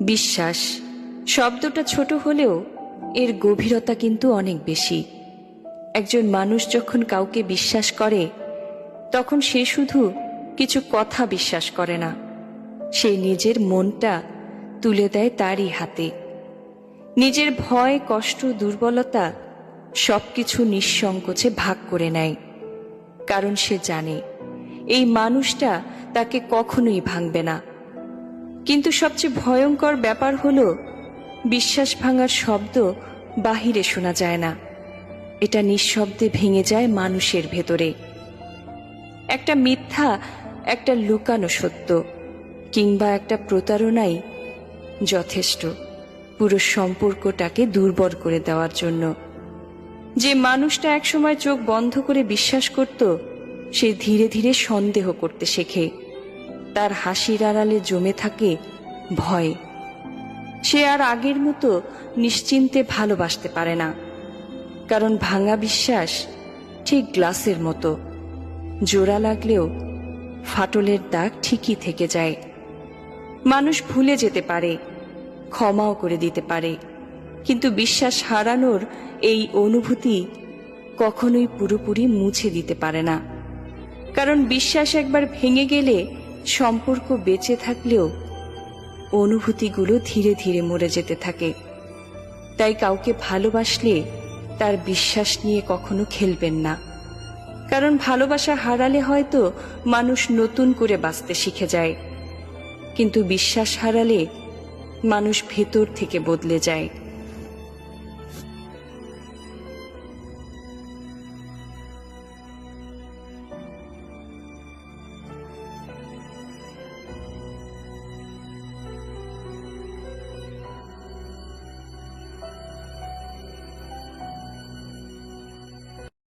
বিশ্বাস শব্দটা ছোট হলেও এর গভীরতা কিন্তু অনেক বেশি। একজন মানুষ যখন কাউকে বিশ্বাস করে তখন সে শুধু কিছু কথা বিশ্বাস করে না, সে নিজের মনটা তুলে দেয় তারই হাতে। নিজের ভয়, কষ্ট, দুর্বলতা সবকিছু নিঃসংকোচে ভাগ করে নেয়, কারণ সে জানে এই মানুষটা তাকে কখনোই ভাঙবে না। কিন্তু সবচেয়ে ভয়ঙ্কর ব্যাপার হলো বিশ্বাস ভাঙার শব্দ বাহিরে শোনা যায় না, এটা নিঃশব্দে ভেঙে যায় মানুষের ভেতরে। একটা মিথ্যা, একটা লুকানো সত্য কিংবা একটা প্রতারণাই যথেষ্ট পুরো সম্পর্কটাকে দুর্বল করে দেওয়ার জন্য। যে মানুষটা একসময় চোখ বন্ধ করে বিশ্বাস করত, সে ধীরে ধীরে সন্দেহ করতে শেখে। তার হাসির আড়ালে জমে থাকে ভয়। সে আর আগের মতো নিশ্চিন্তে ভালোবাসতে পারে না, কারণ ভাঙা বিশ্বাস ঠিক গ্লাসের মতো, জোড়া লাগলেও ফাটলের দাগ ঠিকই থেকে যায়। মানুষ ভুলে যেতে পারে, ক্ষমাও করে দিতে পারে, কিন্তু বিশ্বাস হারানোর এই অনুভূতি কখনোই পুরোপুরি মুছে দিতে পারে না। কারণ বিশ্বাস একবার ভেঙে গেলে সম্পর্ক বেঁচে থাকলেও অনুভূতিগুলো ধীরে ধীরে মরে যেতে থাকে। তাই কাউকে ভালোবাসলে তার বিশ্বাস নিয়ে কখনো খেলবেন না, কারণ ভালোবাসা হারালে হয়তো মানুষ নতুন করে বাঁচতে শিখে যায়, কিন্তু বিশ্বাস হারালে মানুষ ভেতর থেকে বদলে যায়।